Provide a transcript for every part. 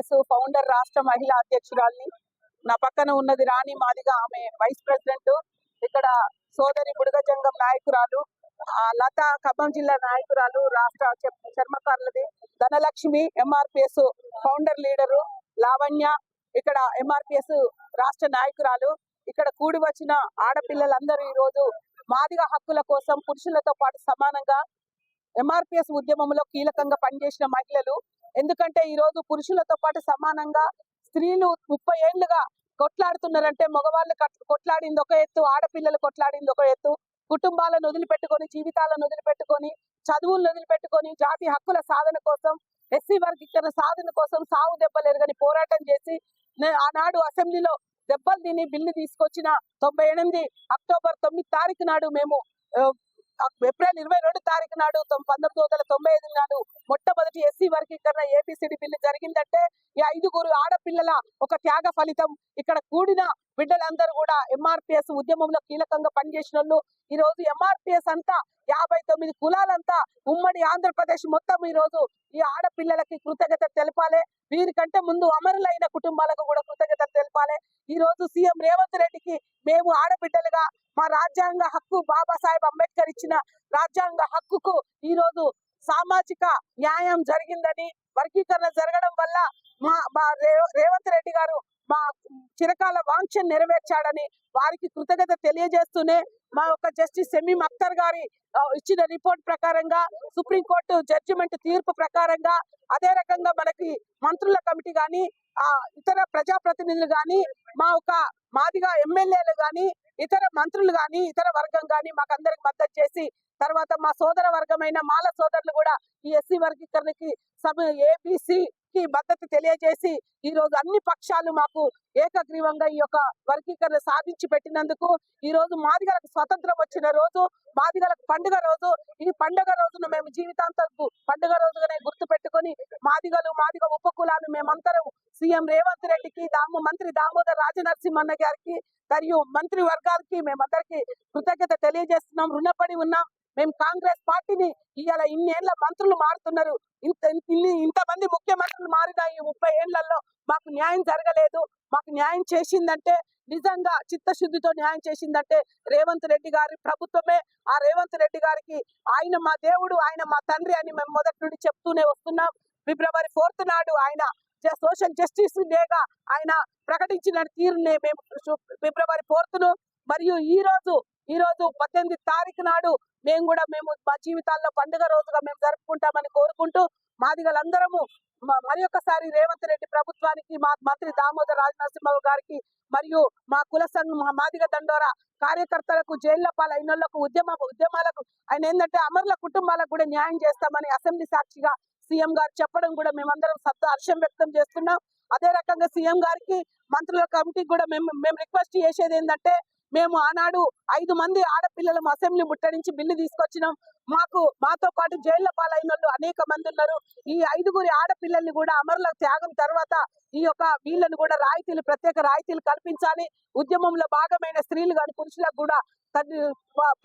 MRPS founder రాష్ట్ర మహిళా అధ్యక్షురాలిని. నా పక్కన ఉన్నది రాణి మాదిగ, ఆమె వైస్ ప్రెసిడెంట్. ఇక్కడ సోదరి బుడగజంగం నాయకురాలు, లత ఖమ్మం జిల్లా నాయకురాలు రాష్ట్ర చర్మకారులది, ధనలక్ష్మి ఎంఆర్పిఎస్ ఫౌండర్ లీడరు, లావణ్య ఇక్కడ ఎంఆర్పిఎస్ రాష్ట్ర నాయకురాలు. ఇక్కడ కూడి వచ్చిన ఆడపిల్లలందరూ ఈ రోజు మాదిగ హక్కుల కోసం పురుషులతో పాటు సమానంగా ఎంఆర్పిఎస్ ఉద్యమంలో కీలకంగా పనిచేసిన మహిళలు. ఎందుకంటే ఈ రోజు పురుషులతో పాటు సమానంగా స్త్రీలు 30 ఏళ్లుగా కొట్లాడుతున్నారంటే, మగవాళ్ళు కొట్లాడింది ఒక ఎత్తు, ఆడపిల్లలు కొట్లాడింది ఒక ఎత్తు. కుటుంబాలను వదిలిపెట్టుకొని, జీవితాలను వదిలిపెట్టుకొని, చదువులను వదిలిపెట్టుకొని, జాతి హక్కుల సాధన కోసం, ఎస్సీ వర్గీకరణ సాధన కోసం సాగు దెబ్బలు ఎరగని పోరాటం చేసి ఆనాడు అసెంబ్లీలో దెబ్బలు తిని బిల్లు తీసుకొచ్చిన 98 అక్టోబర్ 9 తారీఖు నాడు, మేము ఏప్రిల్ 22 తారీఖు నాడు 1995 నాడు మొట్టమొదటి ఎస్సీ వర్గీకరణ ఏబిసిడి బిల్లు జరిగిందంటే ఈ 5 ఆడపిల్లల ఒక త్యాగ ఫలితం. ఇక్కడ కూడిన బిడ్డలందరూ కూడా ఎంఆర్పిఎస్ ఉద్యమంలో కీలకంగా పనిచేసిన వాళ్ళు. ఈ రోజు ఎంఆర్పిఎస్ అంతా 59 కులాలంతా ఉమ్మడి ఆంధ్రప్రదేశ్ మొత్తం ఈ రోజు ఈ ఆడపిల్లలకి కృతజ్ఞత తెలపాలి. వీరికంటే ముందు అమరులైన కుటుంబాలకు కూడా కృతజ్ఞత తెలపాలి. ఈ రోజు సీఎం రేవంత్ రెడ్డికి మేము ఆడబిడ్డలుగా మా రాజ్యాంగ హక్కు, బాబాసాహెబ్ అంబేద్కర్ ఇచ్చిన రాజ్యాంగ హక్కుకు ఈ రోజు సామాజిక న్యాయం జరిగిందని, వర్గీకరణ జరగడం వల్ల మా రేవంత్ రెడ్డి గారు మా చిరకాల వాంఛను నెరవేర్చాడని వారికి కృతజ్ఞత తెలియజేస్తూనే, మా యొక్క జస్టిస్ షమీం అఖ్తర్ గారి ఇచ్చిన రిపోర్ట్ ప్రకారంగా, సుప్రీంకోర్టు జడ్జిమెంట్ తీర్పు ప్రకారంగా, అదే రకంగా మనకి మంత్రుల కమిటీ గాని, ఇతర ప్రజాప్రతినిధులు గాని, మా ఒక మాదిగా ఎమ్మెల్యేలు గాని, ఇతర మంత్రులు గాని, ఇతర వర్గం గాని మాకందరికి మద్దతు చేసి, తర్వాత మా సోదర వర్గమైన మాల సోదరులు కూడా ఈ ఎస్సీ వర్గీకరణకి ఏబిసి కి మద్దతు తెలియజేసి ఈ రోజు అన్ని పక్షాలు మాకు ఏకగ్రీవంగా ఈ యొక్క వర్గీకరణ సాధించి పెట్టినందుకు ఈ రోజు మాదిగలకు స్వతంత్రం వచ్చిన రోజు, మాదిగలకు పండుగ రోజు. ఈ పండుగ రోజును మేము జీవితాంతం పండుగ రోజుగానే గుర్తు పెట్టుకొని మాదిగ ఉపకులాలు మేమందరం సీఎం రేవంత్ రెడ్డికి, మంత్రి దామోదర్ రాజనరసింహన్న గారికి మరియు మంత్రి వర్గాలకి మేమందరికి కృతజ్ఞత తెలియజేస్తున్నాం, రుణపడి ఉన్నాం. మేము కాంగ్రెస్ పార్టీని ఇవాళ ఇన్నేళ్ల మంత్రులు మారుతున్నారు, ఇంతమంది ముఖ్యమంత్రులు మారిన ఈ 30 ఏళ్లలో మాకు న్యాయం జరగలేదు. మాకు న్యాయం చేసిందంటే, నిజంగా చిత్తశుద్ధితో న్యాయం చేసిందంటే రేవంత్ రెడ్డి గారి ప్రభుత్వమే. ఆ రేవంత్ రెడ్డి గారికి ఆయన మా దేవుడు, ఆయన మా తండ్రి అని మేము మొదటి నుండి చెప్తూనే వస్తున్నాం. ఫిబ్రవరి 4 నాడు ఆయన సోషల్ జస్టిస్ డేగా ఆయన ప్రకటించిన తీరునే మేము ఫిబ్రవరి 4 మరియు ఈ రోజు 18 తారీఖు నాడు మేము మా జీవితాల్లో పండుగ రోజుగా మేము జరుపుకుంటామని కోరుకుంటూ, మాదిగలందరము మరి ఒకసారి రేవంత్ రెడ్డి ప్రభుత్వానికి, మా మంత్రి దామోదర్ రాజనరసింహ గారికి మరియు మా కుల సంఘం, మా మాదిగ దండోరా కార్యకర్తలకు, జైళ్ల పాలైన ఉద్యమాలకు ఆయన ఏంటంటే అమరుల కుటుంబాలకు కూడా న్యాయం చేస్తామని అసెంబ్లీ సాక్షిగా సీఎం గారు చెప్పడం కూడా మేమందరం హర్షం వ్యక్తం చేస్తున్నాం. అదే రకంగా సీఎం గారికి, మంత్రుల కమిటీకి కూడా మేము రిక్వెస్ట్ చేసేది ఏంటంటే, మేము ఆనాడు 5 మంది ఆడపిల్లలు అసెంబ్లీ ముట్టడించి బిల్లు తీసుకొచ్చినాం. మాతో పాటు జైళ్ల పాలైన వాళ్ళు అనేక మంది ఉన్నారు. ఈ 5 ఆడపిల్లల్ని కూడా అమరుల త్యాగం తర్వాత ఈ యొక్క వీళ్ళని కూడా ప్రత్యేక రాయితీలు కల్పించాలి. ఉద్యమంలో భాగమైన స్త్రీలు కానీ పురుషులకు కూడా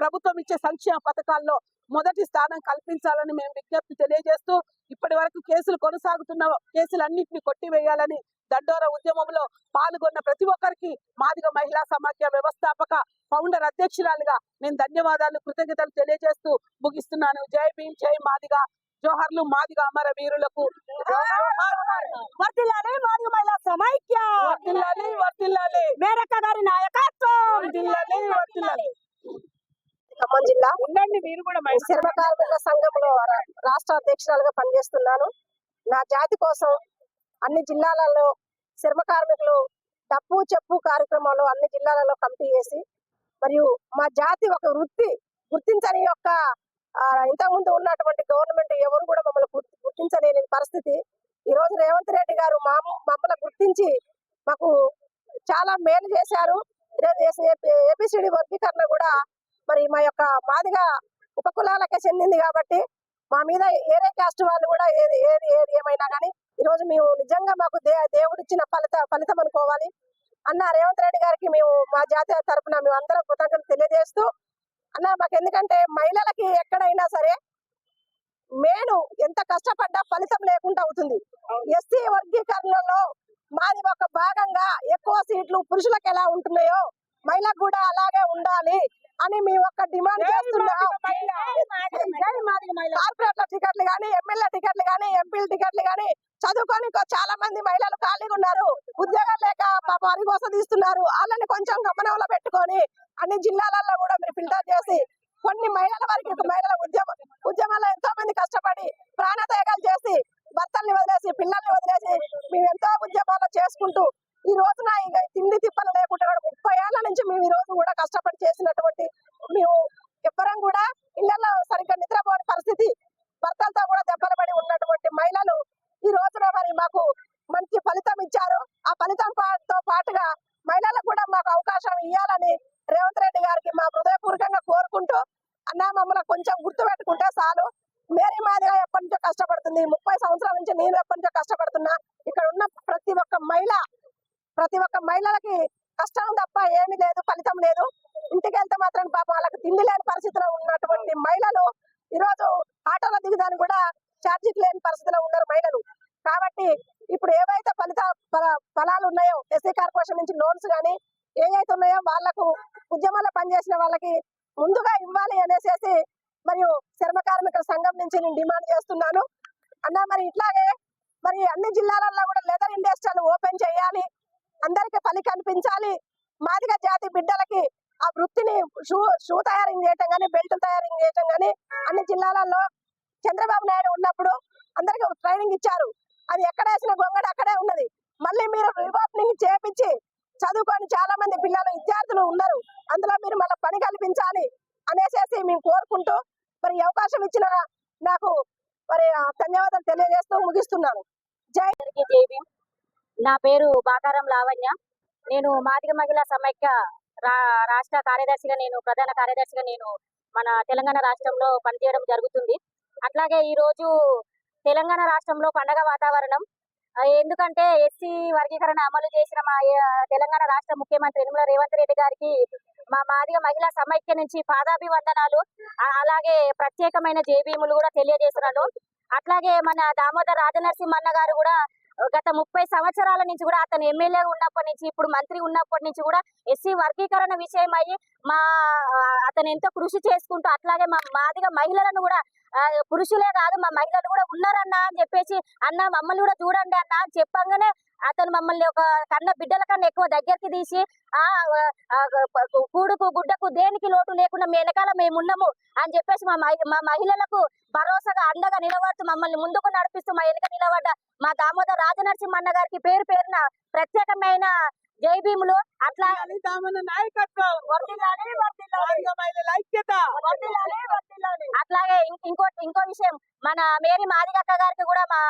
ప్రభుత్వం ఇచ్చే సంక్షేమ పథకాల్లో మొదటి స్థానం కల్పించాలని మేము విజ్ఞప్తి తెలియజేస్తూ, ఇప్పటి వరకు కేసులు కొనసాగుతున్న కేసులన్నింటినీ కొట్టివేయాలని దండోర ఉద్యమంలో పాల్గొన్న ప్రతి ఒక్కరికి మాదిగ మహిళా సమాఖ్య వ్యవస్థాపక ఫౌండర్ అధ్యక్షురాలుగా నేను ధన్యవాదాలు, కృతజ్ఞతలు తెలియజేస్తూ ముగిస్తున్నాను. జై భీమ్, జై మాదిగ, జోహర్లు మాదిగ అమర వీరులకు. వర్ధిల్లాలి మాదిగ మహిళా సమైక్య, వర్ధిల్లాలి మేరక్క గారి నాయకత్వం. ఖమ్మం జిల్లా మీరు కూడా చర్మకారుల సంఘంలో రాష్ట్ర అధ్యక్షురాలుగా పనిచేస్తున్నాను. నా జాతి కోసం అన్ని జిల్లాలలో చర్మ కార్మికులు తప్పు చెప్పు కార్యక్రమాలు అన్ని జిల్లాలలో కమిటీ చేసి, మరియు మా జాతి ఒక వృత్తి గుర్తించని యొక్క ఇంతకుముందు ఉన్నటువంటి గవర్నమెంట్ ఎవరు కూడా మమ్మల్ని గుర్తించలేని పరిస్థితి. ఈ రోజు రేవంత్ రెడ్డి గారు మమ్మల్ని గుర్తించి మాకు చాలా మేలు చేశారు. ఏబిసిడి వర్గీకరణ కూడా మరి మా యొక్క మాదిగ ఉపకులాలకే చెందింది కాబట్టి మా మీద ఏరే కాస్ట్ వాళ్ళు కూడా ఏది ఏమైనా కానీ ఈ రోజు మేము నిజంగా మాకు దేవుడిచ్చిన ఫలితం అనుకోవాలి. అన్న రేవంత్ రెడ్డి గారికి మేము మా జాతీయ తరఫున మేము అందరం కృతజ్ఞతలు తెలియజేస్తూ, అన్న మాకు ఎందుకంటే మహిళలకి ఎక్కడైనా సరే మేను ఎంత కష్టపడ్డా ఫలితం లేకుండా అవుతుంది. ఎస్సీ వర్గీకరణలో మాది ఒక భాగంగా ఎక్కువ సీట్లు పురుషులకు ఎలా ఉంటున్నాయో మహిళలకు కూడా అలాగే ఉండాలి అని మేము ఒక డిమాండ్ చేస్తున్నాం. కార్పొరేట్ల టికెట్లు గానీ, ఎమ్మెల్యే టికెట్లు గానీ, ఎంపీల టికెట్లు గానీ చదువుకొని చాలా మంది మహిళలు ఖాళీగా ఉన్నారు. ఉద్యోగాలు లేక పాపం అరిగోస తీస్తున్నారు. వాళ్ళని కొంచెం గమనంలో పెట్టుకొని అన్ని జిల్లాలలో కూడా మీరు ఫిల్టర్ చేసి కొన్ని మహిళల వరకు మహిళల ఉద్యమాల్లో ఎంతో మంది కష్టపడి ప్రాణత్యాగాలు చేసి భర్తల్ని వదిలేసి పిల్లల్ని వదిలేసి మేము ఎంతో ఉద్యమాలు చేసుకుంటూ ఈ రోజున ఇక తిండి తిప్పలు లేకుండా 30 ఏళ్ల నుంచి మేము ఈ రోజు కూడా కష్టపడి చేసినటువంటి మేము ఎవ్వరం కూడా ఇళ్లలో సరిగ్గా నిద్రపోని పరిస్థితి, భర్తలతో కూడా దెబ్బలు పడి ఉన్నటువంటి మహిళలు ఈ రోజున మరి మాకు మంచి ఫలితం ఇచ్చారు. ఆ ఫలితంతో పాటుగా మహిళలకు కూడా మాకు అవకాశం ఇవ్వాలని రేవంత్ రెడ్డి గారికి మా హృదయపూర్వకంగా కోరుకుంటూ, అన్నా మమ్మల్ని కొంచెం గుర్తు పెట్టుకుంటే చాలు. మేరీ మాదిగా ఎప్పటి నుంచో కష్టపడుతుంది. 30 సంవత్సరాల నుంచి నేను ఎప్పటి నుంచో కష్టపడుతున్నా. ఇక్కడ ఉన్న ప్రతి ఒక్క మహిళలకి కష్టం తప్ప ఏమీ లేదు, ఫలితం లేదు. ఇంటికి వెళ్తే మాత్రం పాపం వాళ్ళకి తిండి లేని పరిస్థితిలో ఉన్నటువంటి మహిళలు ఈరోజు ఆటోలో దిగుదాన్ని కూడా ఛార్జీకి లేని పరిస్థితిలో ఉన్నారు మహిళలు. కాబట్టి ఇప్పుడు ఏవైతే ఫలాలు ఉన్నాయో ఎస్సీ కార్పొరేషన్ నుంచి లోన్స్ కానీ ఏవైతే ఉన్నాయో వాళ్లకు ఉద్యమాల్లో పనిచేసిన వాళ్ళకి ముందుగా ఇవ్వాలి అనేసి మరియు చర్మ కార్మికుల సంఘం నుంచి నేను డిమాండ్ చేస్తున్నాను. అన్న మరి ఇట్లాగే మరి అన్ని జిల్లాలలో కూడా లెదర్ ఇండస్ట్రీలు ఓపెన్ చేయాలి, అందరికి పని కనిపించాలి. మాదిగ జాతి బిడ్డలకి ఆ వృత్తిని షూ తయారింగ్ చేయటం కానీ, బెల్ట్ తయారింగ్ చేయటం కానీ అన్ని జిల్లాలలో చంద్రబాబు నాయుడు ఉన్నప్పుడు అందరికి ట్రైనింగ్ ఇచ్చారు. అది ఎక్కడ వేసిన గొంగడ అక్కడే ఉన్నది. మళ్ళీ మీరు రీఓపెనింగ్ చేపించి చదువుకొని చాలా మంది పిల్లలు విద్యార్థులు ఉన్నారు, అందులో మీరు మళ్ళీ పని కల్పించాలి అనేసి మేము కోరుకుంటూ మరి అవకాశం ఇచ్చిన నాకు మరి ధన్యవాదాలు తెలియజేస్తూ ముగిస్తున్నాను. జై జైభీం. నా పేరు బాకారం లావణ్య. నేను మాదిగ మహిళా సమైక్య రాష్ట్ర కార్యదర్శిగా, ప్రధాన కార్యదర్శిగా మన తెలంగాణ రాష్ట్రంలో పనిచేయడం జరుగుతుంది. అట్లాగే ఈ రోజు తెలంగాణ రాష్ట్రంలో పండగ వాతావరణం. ఎందుకంటే ఎస్సీ వర్గీకరణ అమలు చేసిన మా తెలంగాణ రాష్ట్ర ముఖ్యమంత్రి యనమల రేవంత్ రెడ్డి గారికి మా మాదిగ మహిళా సమైక్య నుంచి పాదాభివందనాలు, అలాగే ప్రత్యేకమైన జైభీములు కూడా తెలియజేస్తున్నాను. అట్లాగే మన దామోదర్ రాజనరసింహన్న గారు కూడా గత 30 సంవత్సరాల నుంచి కూడా అతను ఎమ్మెల్యే ఉన్నప్పటి నుంచి ఇప్పుడు మంత్రి ఉన్నప్పటి నుంచి కూడా ఎస్సీ వర్గీకరణ విషయం అయ్యి అతను ఎంతో కృషి చేసుకుంటూ, అట్లాగే మా మాదిగ మహిళలను కూడా పురుషులే కాదు మా మహిళలు కూడా ఉన్నారన్న అని చెప్పేసి, అన్న మమ్మల్ని కూడా చూడండి అన్న అని చెప్పంగానే అతను మమ్మల్ని ఒక కన్న బిడ్డల కన్నా ఎక్కువ దగ్గరికి తీసి కూడుకు గుడ్డకు దేనికి లోటు లేకుండా మీ వెనకాల మేమున్నాము అని చెప్పేసి మా మహిళలకు భరోసాగా అండగా నిలబడుతూ మమ్మల్ని ముందుకు నడిపిస్తూ మా వెనక నిలబడ్డ మా దామోదర్ రాజనరసింహన్న గారికి పేరు పేరున ప్రత్యేకమైన జైభీములు. అట్లా అట్లాగే ఇంకో విషయం, మన మేరీ మాదిగక్క గారికి కూడా మా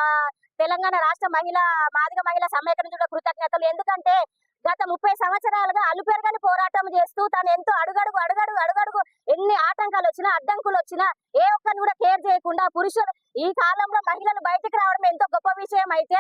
తెలంగాణ రాష్ట్ర మాదిగ మహిళా సమైక్య నుంచి కూడా కృతజ్ఞతలు. ఎందుకంటే గత 30 సంవత్సరాలుగా అలుపెరగని పోరాటం చేస్తూ తను ఎంతో అడుగడుగు ఎన్ని ఆటంకాలు వచ్చినా అడ్డంకులు వచ్చినా ఏ ఒక్కరిని కూడా కేర్ చేయకుండా పురుషులు ఈ కాలంలో మహిళలు బయటకు రావడం ఎంతో గొప్ప విషయం. అయితే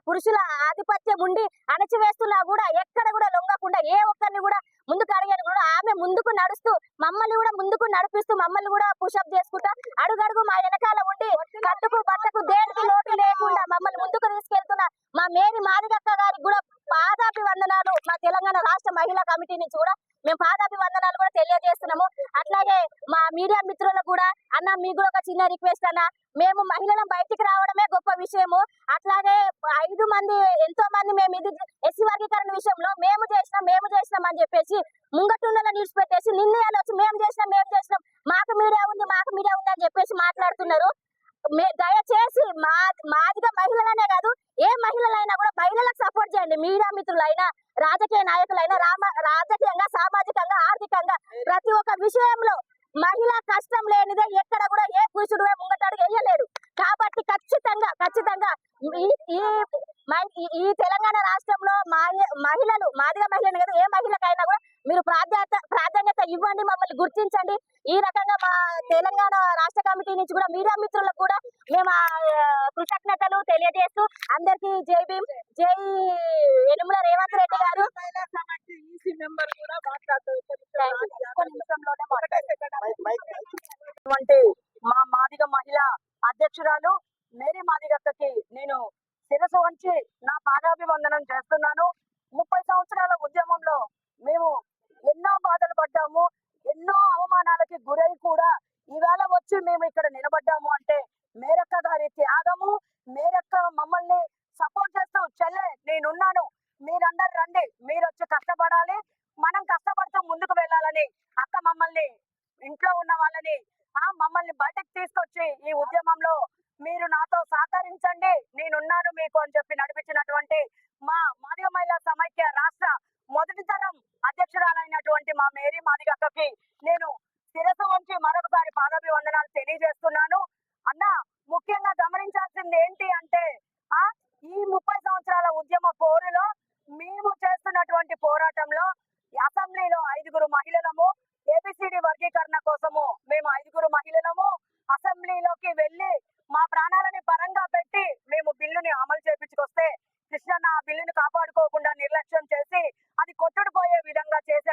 పురుషుల ఆధిపత్యం ఉండి అణచివేస్తున్నా కూడా ఎక్కడ కూడా లొంగకుండా ఏ ఒక్కరిని కూడా ముందుకు అడిగేది కూడా ఆమె ముందుకు నడుస్తూ మమ్మల్ని కూడా ముందుకు నడిపిస్తూ మమ్మల్ని కూడా పుషప్ చేసుకుంటా అడుగడుగు మా వెనకాల ఉండి కట్టుకు బట్టకు దేనికి లోటు లేకుండా మమ్మల్ని ముందుకు తీసుకెళ్తున్న మా మేరీ మాదిగక్క గారికి కూడా పాదాభివందనాలు. మా తెలంగాణ రాష్ట్ర మహిళా కమిటీ నుంచి కూడా మేము పాదాభివందనాలు కూడా తెలియజేస్తున్నాము. అట్లాగే మా మీడియా మిత్రులకు కూడా అన్న మీకు కూడా ఒక చిన్న రిక్వెస్ట్ అన్న, మేము మహిళలను బయటికి రావడమే గొప్ప విషయము. అట్లాగే 5 మంది ఎంతో మంది మేము ఇది ఎస్సీ వర్గీకరణ విషయంలో మేము చేసినాం అని చెప్పేసి ముంగటుండలో నిలిచిపెట్టేసి నిర్ణయాలు వచ్చి మేము చేసినాం మాకు మీడియా ఉంది అని చెప్పేసి మాట్లాడుతున్నారు. దయచేసి మాదిగ మహిళలనే కాదు ఏ మహిళలైనా కూడా మహిళలకు సపోర్ట్ చేయండి. మీడియా మిత్రులైనా రాజకీయ నాయకులైనా రాజకీయంగా సామాజికంగా ఆర్థికంగా ప్రతి ఒక్క విషయంలో మహిళ కష్టం లేనిదే ఎక్కడ కూడా ఏ పురుషుడు ముంగటాడు వేయలేడు. కాబట్టి ఖచ్చితంగా ఈ తెలంగాణ రాష్ట్రంలో మహిళలు మాదిగ మహిళలు కదా ఏ మహిళకైనా కూడా మీరు ప్రాధాన్యత ఇవ్వండి, మమ్మల్ని గుర్తించండి. ఈ రకంగా మా తెలంగాణ రాష్ట్ర కమిటీ నుంచి కూడా మీడియా మిత్రులకు కూడా మేము కృతజ్ఞతలు తెలియజేస్తూ అందరికీ జై భీం, జై యనమల రేవంత్ రెడ్డి గారు. మా మాదిగ మహిళా ప్రయత్నం చేస్తున్నాను. 30 సంవత్సరాల ఉద్యమంలో మేము ఎన్నో బాధలు పడ్డాము, ఎన్నో అవమానాలకి గురై కూడా ఇవాళ వచ్చి మేము ఇక్కడ నిలబడ్డాము అంటే మేరక్క గారి త్యాగము. మేరక్క మమ్మల్ని సపోర్ట్ చేస్తూ చెల్లె నేనున్నాను, మీరందరు రండి, మీరు వచ్చి కష్టపడాలి, మనం కష్టపడుతూ ముందుకు వెళ్ళాలని అక్క మమ్మల్ని, ఇంట్లో ఉన్న వాళ్ళని మమ్మల్ని బయటకు తీసుకొచ్చి ఈ ఉద్యమంలో మీరు నాతో సహకరించండి, నేనున్నాను మీకు అని చెప్పి నడిపించినటువంటి మా మాదిగ మహిళా సమైక్య రాష్ట్ర మొదటి తరం అధ్యక్షురాలైనటువంటి మా మేరీ మాదిగ అక్కకి నేను శిరస్సు వంచి మరొకసారి పాదాభివందనాలు తెలియజేస్తున్నాను. అన్న, ముఖ్యంగా గమనించాల్సింది ఏంటి అంటే ఈ 30 సంవత్సరాల ఉద్యమ పోరులో మేము చేస్తున్నటువంటి పోరాటంలో అసెంబ్లీలో 5గురు మహిళలము, ఏబిసిడి వర్గీకరణ కోసము మేము 5గురు మహిళలము అసెంబ్లీలోకి వెళ్ళి మా ప్రాణాలని పరంగా పెట్టి మేము బిల్లుని అమలు చేపించుకొస్తే కృష్ణన్న ఆ బిల్లుని కాపాడుకోకుండా నిర్లక్ష్యం చేసి అది కొట్టుడుపోయే విధంగా చేసి